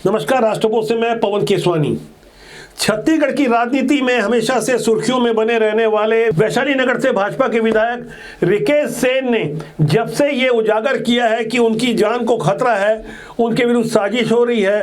नमस्कार, राष्ट्रपोस्ट से मैं पवन केसवानी। छत्तीसगढ़ की राजनीति में हमेशा से सुर्खियों में बने रहने वाले वैशाली नगर से भाजपा के विधायक रिकेश सेन ने जब से ये उजागर किया है कि उनकी जान को खतरा है, उनके विरुद्ध साजिश हो रही है,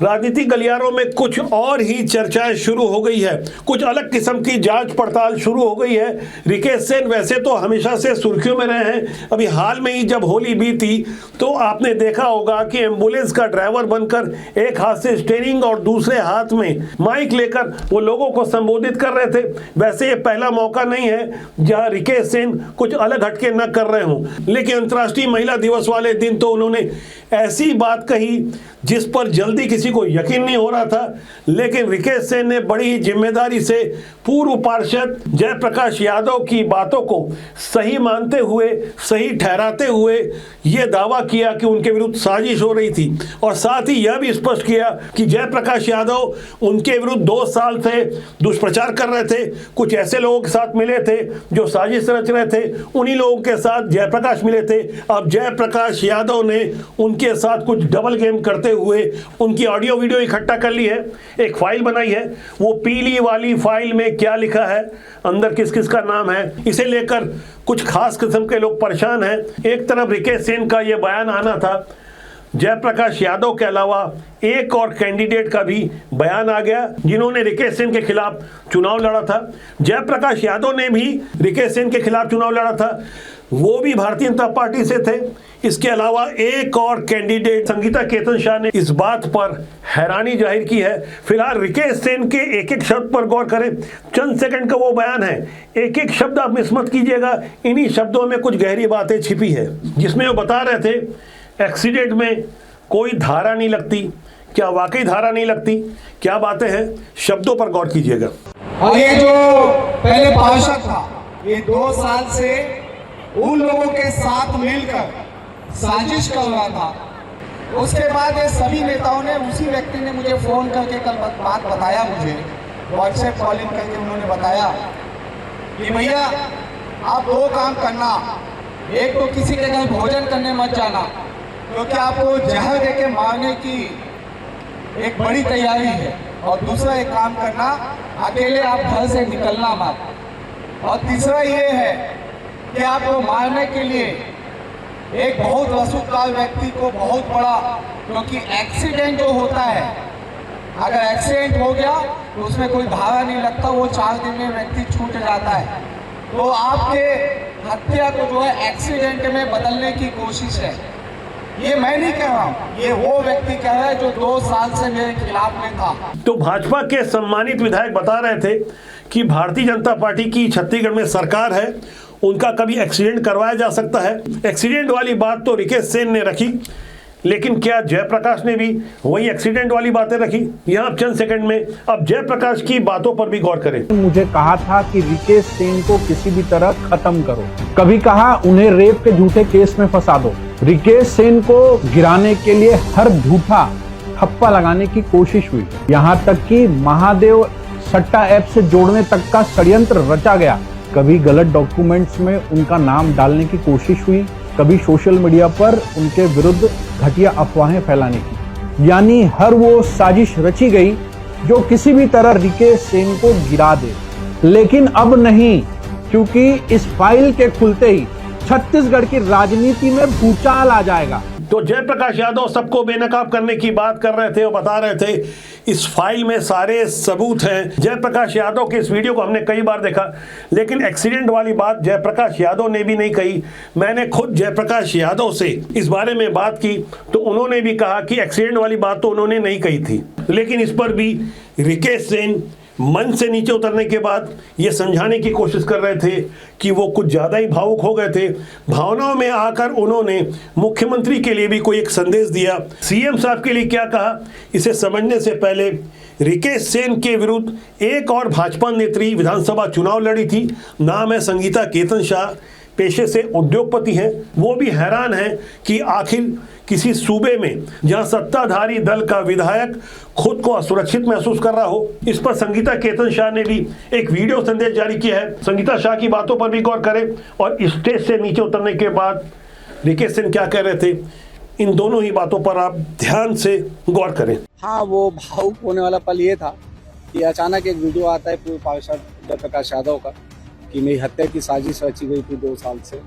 राजनीतिक गलियारों में कुछ और ही चर्चाएं शुरू हो गई है, कुछ अलग किस्म की जांच पड़ताल शुरू हो गई है। रिकेश सेन वैसे तो हमेशा से सुर्खियों में रहे हैं। अभी हाल में ही जब होली बीती तो आपने देखा होगा कि एम्बुलेंस का ड्राइवर बनकर एक हाथ से स्टीयरिंग और दूसरे हाथ में माइक लेकर वो लोगों को संबोधित कर रहे थे। वैसे ये पहला मौका नहीं है जहां रिकेश सेन कुछ अलग हटके न कर रहे हों, लेकिन अंतर्राष्ट्रीय महिला दिवस वाले दिन तो उन्होंने ऐसी बात कही जिस पर जल्दी किसी को यकीन नहीं हो रहा था। लेकिन रिकेश सेन ने बड़ी ही जिम्मेदारी से पूर्व पार्षद जयप्रकाश यादव की बातों को सही मानते हुए, सही ठहराते हुए ये दावा किया कि उनके विरुद्ध साजिश हो रही थी, और साथ ही यह भी स्पष्ट किया कि जयप्रकाश यादव उनके विरुद्ध 2 साल से दुष्प्रचार कर रहे थे, कुछ ऐसे लोगों के साथ मिले थे जो साजिश रच रहे थे, उन्हीं लोगों के साथ जयप्रकाश मिले थे। अब जयप्रकाश यादव ने उनके साथ कुछ डबल गेम करते हुए उनकी ऑडियो वीडियो इकट्ठा कर ली है, एक फाइल बनाई है। वो पीली वाली फाइल में क्या लिखा है, अंदर किस किस का नाम है, इसे लेकर कुछ खास किस्म के लोग परेशान हैं। एक तरफ रिकेश सेन का ये बयान आना था, जयप्रकाश यादव के अलावा एक और कैंडिडेट का भी बयान आ गया जिन्होंने रिकेश सेन के खिलाफ चुनाव लड़ा था। जयप्रकाश यादव ने भी रिकेश सेन के खिलाफ चुनाव लड़ा था, वो भी भारतीय जनता पार्टी से थे। इसके अलावा एक और कैंडिडेट संगीता केतन शाह ने इस बात पर हैरानी जाहिर की है। फिलहाल रिकेश सेन के एक एक शब्द पर गौर करें, चंद सेकंड का वो बयान है, एक एक शब्द आप मिस मत कीजिएगा। इन्हीं शब्दों में कुछ गहरी बातें छिपी है, जिसमें वो बता रहे थे एक्सीडेंट में कोई धारा नहीं लगती। क्या वाकई धारा नहीं लगती? क्या बातें हैं, शब्दों पर गौर कीजिएगा। और ये जो पहले पार्षद था, ये 2 साल से उन लोगों के साथ मिलकर साजिश कर रहा था। उसके बाद ये सभी नेताओं ने, उसी व्यक्ति ने मुझे फोन करके कल बात बताया, मुझे व्हाट्सएप कॉलिंग करके उन्होंने बताया कि भैया आप 2 काम करना, एक तो किसी के घर भोजन करने मत जाना क्योंकि आपको जहर देके मारने की एक बड़ी तैयारी है, और दूसरा एक काम करना, अकेले आप घर से निकलना मत, और तीसरा ये है कि आपको मारने के लिए एक बहुत रसूखदार व्यक्ति को बहुत बड़ा, क्योंकि एक्सीडेंट जो होता है, अगर एक्सीडेंट हो गया तो उसमें कोई धारा नहीं लगता, वो 4 दिन में व्यक्ति छूट जाता है। तो आपके हत्या को जो है एक्सीडेंट में बदलने की कोशिश है। ये मैं नहीं कह रहा हूँ, ये वो व्यक्ति कह रहा है जो 2 साल से मेरे खिलाफ में था। तो भाजपा के सम्मानित विधायक बता रहे थे कि भारतीय जनता पार्टी की छत्तीसगढ़ में सरकार है, उनका कभी एक्सीडेंट करवाया जा सकता है। एक्सीडेंट वाली बात तो रिकेश सेन ने रखी, लेकिन क्या जयप्रकाश ने भी वही एक्सीडेंट वाली बातें रखी? यहाँ चंद सेकंड में अब जयप्रकाश की बातों पर भी गौर करें। मुझे कहा था कि रिकेश सेन को किसी भी तरह खत्म करो, कभी कहा उन्हें रेप के झूठे केस में फंसा दो। रिकेश सेन को गिराने के लिए हर झूठा ठप्पा लगाने की कोशिश हुई, यहाँ तक कि महादेव सट्टा ऐप से जोड़ने तक का षड्यंत्र रचा गया। कभी गलत डॉक्यूमेंट्स में उनका नाम डालने की कोशिश हुई, कभी सोशल मीडिया पर उनके विरुद्ध घटिया अफवाहें फैलाने की, यानी हर वो साजिश रची गई जो किसी भी तरह रिकेश सेन को गिरा दे। लेकिन अब नहीं, क्योंकि इस फाइल के खुलते ही छत्तीसगढ़ की राजनीति में भूचाल आ जाएगा। तो जयप्रकाश यादव सबको बेनकाब करने की बात कर रहे थे और बता रहे थे इस फाइल में सारे सबूत हैं। जयप्रकाश यादव के इस वीडियो को हमने कई बार देखा, लेकिन एक्सीडेंट वाली बात जयप्रकाश यादव ने भी नहीं कही। मैंने खुद जयप्रकाश यादव से इस बारे में बात की तो उन्होंने भी कहा कि एक्सीडेंट वाली बात तो उन्होंने नहीं कही थी। लेकिन इस पर भी रिकेश सेन मन से नीचे उतरने के बाद ये समझाने की कोशिश कर रहे थे कि वो कुछ ज़्यादा ही भावुक हो गए थे। भावनाओं में आकर उन्होंने मुख्यमंत्री के लिए भी कोई एक संदेश दिया। सीएम साहब के लिए क्या कहा, इसे समझने से पहले रिकेश सेन के विरुद्ध एक और भाजपा नेत्री विधानसभा चुनाव लड़ी थी, नाम है संगीता केतन शाह, पेशे से उद्योगपति हैं। वो भी हैरान हैं कि आखिर किसी सूबे में जहां सत्ताधारी दल का विधायक खुद को असुरक्षित महसूस कर रहा हो। इस पर संगीता केतन शाह ने भी एक वीडियो संदेश जारी किया है। संगीता शाह की बातों पर भी गौर करें और स्टेज से नीचे उतरने के बाद रिकेश सेन क्या कह रहे थे, इन दोनों ही बातों पर आप ध्यान से गौर करें। हाँ, वो भावुक होने वाला पल ये था कि अचानक एक वीडियो आता है पूर्व पार्षद जयप्रकाश यादव का कि मेरी हत्या की साजिश रची गई थी 2 साल से,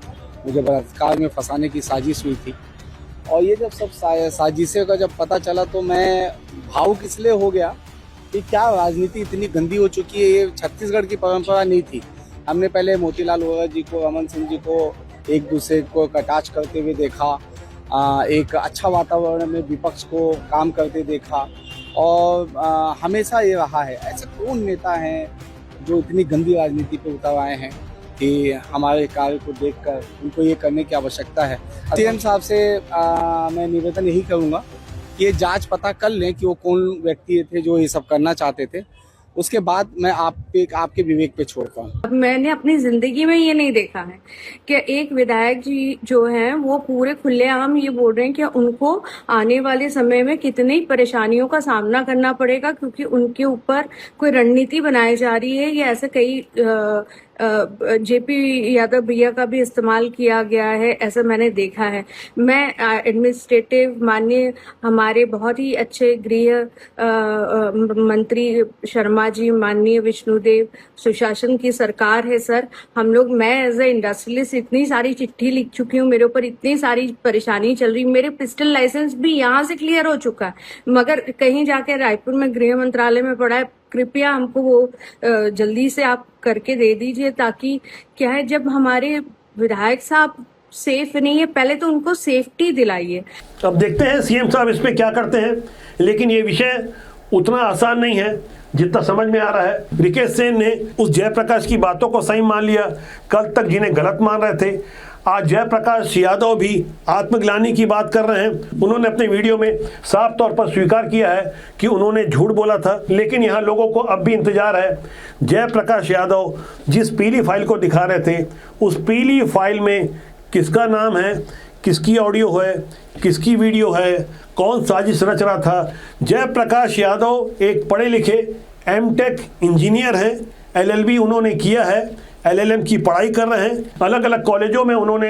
मुझे बलात्कार में फंसाने की साजिश हुई थी। और ये जब सब साजिशों का जब पता चला तो मैं भावुक इसलिए हो गया कि क्या राजनीति इतनी गंदी हो चुकी है। ये छत्तीसगढ़ की परंपरा नहीं थी। हमने पहले मोतीलाल वोरा जी को, रमन सिंह जी को एक दूसरे को कटाक्ष करते हुए देखा, एक अच्छा वातावरण में विपक्ष को काम करते देखा और हमेशा ये रहा है। ऐसे कौन नेता हैं जो इतनी गंदी राजनीति पे उतर आए हैं कि हमारे कार्य को देखकर उनको ये करने की आवश्यकता है। सीएम साहब से मैं निवेदन यही करूँगा कि ये जांच पता कर लें कि वो कौन व्यक्ति थे जो ये सब करना चाहते थे, उसके बाद मैं आपके विवेक पे छोड़ता हूँ। मैंने अपनी जिंदगी में ये नहीं देखा है कि एक विधायक जी जो हैं वो पूरे खुलेआम ये बोल रहे हैं कि उनको आने वाले समय में कितनी परेशानियों का सामना करना पड़ेगा क्योंकि उनके ऊपर कोई रणनीति बनाई जा रही है। ये ऐसे कई जेपी यादव भैया का भी इस्तेमाल किया गया है, ऐसा मैंने देखा है। मैं एडमिनिस्ट्रेटिव माननीय हमारे बहुत ही अच्छे गृह मंत्री शर्मा जी, माननीय विष्णुदेव, सुशासन की सरकार है सर। हम लोग, मैं एज ए इंडस्ट्रियलिस्ट इतनी सारी चिट्ठी लिख चुकी हूँ, मेरे ऊपर इतनी सारी परेशानी चल रही। मेरे पिस्टल लाइसेंस भी यहाँ से क्लियर हो चुका है मगर कहीं जाके रायपुर में गृह मंत्रालय में पड़ा है। कृपया हमको वो जल्दी से आप करके दे दीजिए ताकि क्या है, जब हमारे विधायक साहब सेफ नहीं है, पहले तो उनको सेफ्टी दिलाइए। अब देखते हैं सीएम साहब इस पे क्या करते हैं, लेकिन ये विषय उतना आसान नहीं है जितना समझ में आ रहा है। रिकेश सेन ने उस जयप्रकाश की बातों को सही मान लिया। कल तक जिन्हें गलत मान रहे थे, आज जयप्रकाश यादव भी आत्मग्लानि की बात कर रहे हैं। उन्होंने अपने वीडियो में साफ तौर पर स्वीकार किया है कि उन्होंने झूठ बोला था, लेकिन यहाँ लोगों को अब भी इंतजार है। जयप्रकाश यादव जिस पीली फाइल को दिखा रहे थे, उस पीली फाइल में किसका नाम है, किसकी ऑडियो है, किसकी वीडियो है, कौन साजिश रच रहा था। जयप्रकाश यादव एक पढ़े लिखे एमटेक इंजीनियर हैं, एलएलबी उन्होंने किया है, एलएलएम की पढ़ाई कर रहे हैं। अलग अलग कॉलेजों में उन्होंने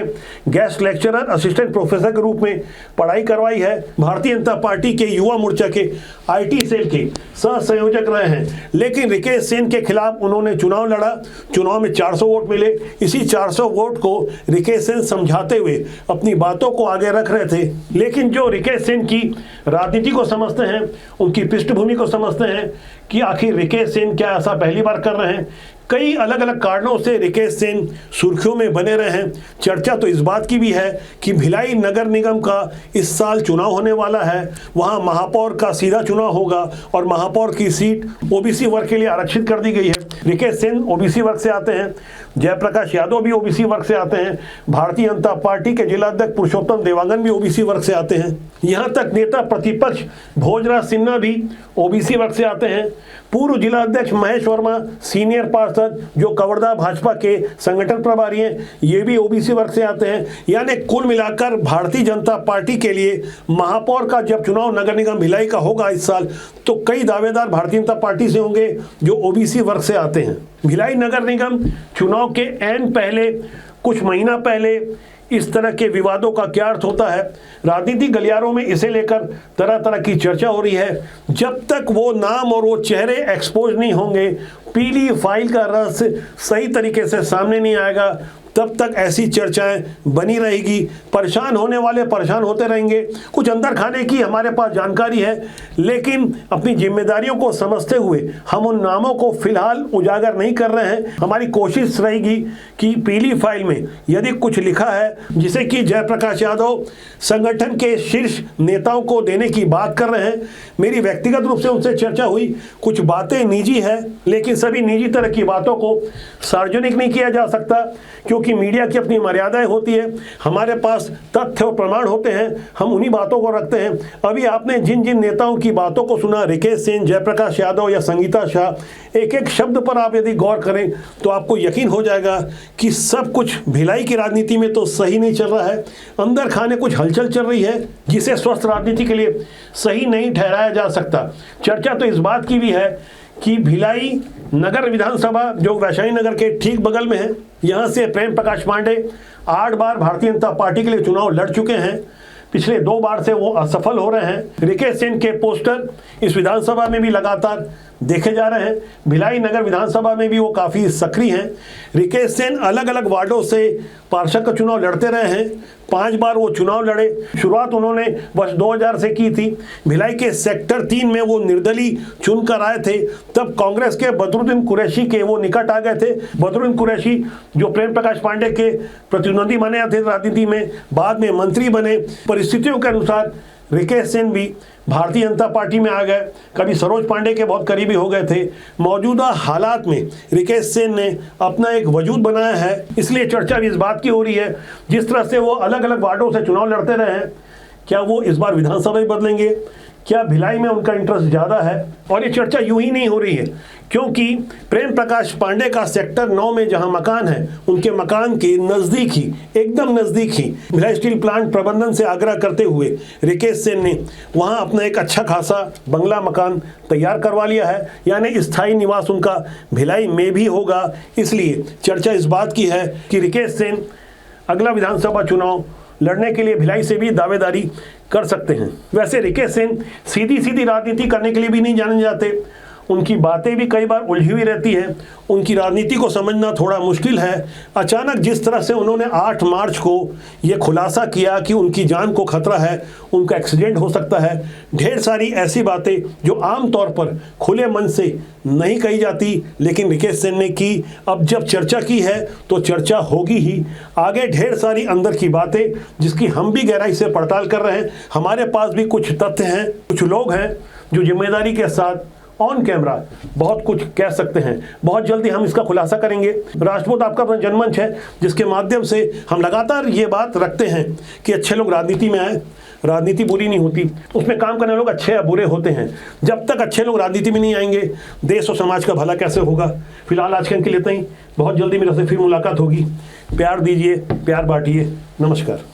गेस्ट लेक्चरर, असिस्टेंट प्रोफेसर के रूप में पढ़ाई करवाई है। भारतीय जनता पार्टी के युवा मोर्चा के आईटी सेल के सह संयोजक रहे हैं। लेकिन रिकेश सेन के खिलाफ उन्होंने चुनाव लड़ा, चुनाव में 400 वोट मिले। इसी 400 वोट को रिकेश सेन समझाते हुए अपनी बातों को आगे रख रहे थे। लेकिन जो रिकेश सेन की राजनीति को समझते हैं, उनकी पृष्ठभूमि को समझते हैं कि आखिर रिकेश सेन क्या ऐसा पहली बार कर रहे हैं। कई अलग अलग कारणों से रिकेश सेन सुर्खियों में बने रहे हैं। चर्चा तो इस बात की भी है कि भिलाई नगर निगम का इस साल चुनाव होने वाला है। वहां महापौर का सीधा चुनाव होगा और महापौर की सीट ओबीसी वर्ग के लिए आरक्षित कर दी गई है। रिकेश सेन ओबीसी वर्ग से आते हैं, जयप्रकाश यादव भी ओबीसी वर्ग से आते हैं, भारतीय जनता पार्टी के जिलाध्यक्ष पुरुषोत्तम देवांगन भी ओबीसी वर्ग से आते हैं। यहाँ तक नेता प्रतिपक्ष भोजराज सिन्हा भी ओबीसी वर्ग से आते हैं। पूर्व जिलाध्यक्ष महेश वर्मा, सीनियर पार्षद जो कवर्धा भाजपा के संगठन प्रभारी हैं, ये भी ओबीसी वर्ग से आते हैं। यानी कुल मिलाकर भारतीय जनता पार्टी के लिए महापौर का जब चुनाव नगर निगम भिलाई का होगा इस साल, तो कई दावेदार भारतीय जनता पार्टी से होंगे जो ओबीसी वर्ग से आते हैं। भिलाई नगर निगम चुनाव के ऐन पहले, कुछ महीना पहले इस तरह के विवादों का क्या अर्थ होता है, राजनीतिक गलियारों में इसे लेकर तरह तरह की चर्चा हो रही है। जब तक वो नाम और वो चेहरे एक्सपोज नहीं होंगे, पीली फाइल का रहस्य सही तरीके से सामने नहीं आएगा, तब तक ऐसी चर्चाएं बनी रहेगी। परेशान होने वाले परेशान होते रहेंगे। कुछ अंदर खाने की हमारे पास जानकारी है, लेकिन अपनी जिम्मेदारियों को समझते हुए हम उन नामों को फिलहाल उजागर नहीं कर रहे हैं। हमारी कोशिश रहेगी कि पीली फाइल में यदि कुछ लिखा है जिसे कि जयप्रकाश यादव संगठन के शीर्ष नेताओं को देने की बात कर रहे हैं, मेरी व्यक्तिगत रूप से उनसे चर्चा हुई, कुछ बातें निजी है, लेकिन सभी निजी तरह की बातों को सार्वजनिक नहीं किया जा सकता क्योंकि मीडिया की अपनी मर्यादाएं होती है। हमारे पास तथ्य और प्रमाण होते हैं, हम उन्हीं बातों को रखते हैं। अभी आपने जिन जिन नेताओं की बातों को सुना, रिकेश सेन, जयप्रकाश यादव या संगीता शाह, एक एक शब्द पर आप यदि गौर करें तो आपको यकीन हो जाएगा कि सब कुछ भिलाई की राजनीति में तो सही नहीं चल रहा है। अंदर खाने कुछ हलचल चल रही है जिसे स्वस्थ राजनीति के लिए सही नहीं ठहराया जा सकता। चर्चा तो इस बात की भी है कि भिलाई नगर विधानसभा जो वैशाली नगर के ठीक बगल में है, यहाँ से प्रेम प्रकाश पांडे 8 बार भारतीय जनता पार्टी के लिए चुनाव लड़ चुके हैं। पिछले 2 बार से वो असफल हो रहे हैं। रिकेश सेन के पोस्टर इस विधानसभा में भी लगातार देखे जा रहे हैं। भिलाई नगर विधानसभा में भी वो काफ़ी सक्रिय हैं। रिकेश सेन अलग अलग वार्डों से पार्षद का चुनाव लड़ते रहे हैं। 5 बार वो चुनाव लड़े। शुरुआत उन्होंने वर्ष 2000 से की थी। भिलाई के सेक्टर 3 में वो निर्दलीय चुनकर आए थे। तब कांग्रेस के बदरुद्दीन कुरैशी के वो निकट आ गए थे। बदरुद्दीन कुरैशी जो प्रेम प्रकाश पांडे के प्रतिद्वंदी माने जाते थे राजनीति में, बाद में मंत्री बने। परिस्थितियों के अनुसार रिकेश सेन भी भारतीय जनता पार्टी में आ गए, कभी सरोज पांडे के बहुत करीबी हो गए थे। मौजूदा हालात में रिकेश सेन ने अपना एक वजूद बनाया है, इसलिए चर्चा भी इस बात की हो रही है जिस तरह से वो अलग अलग वार्डों से चुनाव लड़ते रहे हैं, क्या वो इस बार विधानसभा ही बदलेंगे? क्या भिलाई में उनका इंटरेस्ट ज़्यादा है? और ये चर्चा यूं ही नहीं हो रही है, क्योंकि प्रेम प्रकाश पांडे का सेक्टर 9 में जहां मकान है, उनके मकान के नज़दीक ही, एकदम नज़दीक ही भिलाई स्टील प्लांट प्रबंधन से आग्रह करते हुए रिकेश सेन ने वहां अपना एक अच्छा खासा बंगला मकान तैयार करवा लिया है, यानी स्थायी निवास उनका भिलाई में भी होगा। इसलिए चर्चा इस बात की है कि रिकेश सेन अगला विधानसभा चुनाव लड़ने के लिए भिलाई से भी दावेदारी कर सकते हैं। वैसे रिकेश सेन सीधी सीधी राजनीति करने के लिए भी नहीं जाने जाते। उनकी बातें भी कई बार उलझी हुई रहती है। उनकी राजनीति को समझना थोड़ा मुश्किल है। अचानक जिस तरह से उन्होंने 8 मार्च को ये खुलासा किया कि उनकी जान को खतरा है, उनका एक्सीडेंट हो सकता है, ढेर सारी ऐसी बातें जो आम तौर पर खुले मन से नहीं कही जाती, लेकिन रिकेश सेन ने की। अब जब चर्चा की है तो चर्चा होगी ही। आगे ढेर सारी अंदर की बातें जिसकी हम भी गहराई से पड़ताल कर रहे हैं। हमारे पास भी कुछ तथ्य हैं, कुछ लोग हैं जो जिम्मेदारी के साथ ऑन कैमरा बहुत कुछ कह सकते हैं। बहुत जल्दी हम इसका खुलासा करेंगे। राष्ट्रपुत आपका अपना जनमंच है, जिसके माध्यम से हम लगातार ये बात रखते हैं कि अच्छे लोग राजनीति में आए। राजनीति बुरी नहीं होती, उसमें काम करने लोग अच्छे या बुरे होते हैं। जब तक अच्छे लोग राजनीति में नहीं आएंगे, देश और समाज का भला कैसे होगा? फिलहाल आज के लिए इतना ही। बहुत जल्दी मेरे से फिर मुलाकात होगी। प्यार दीजिए, प्यार बांटिए। नमस्कार।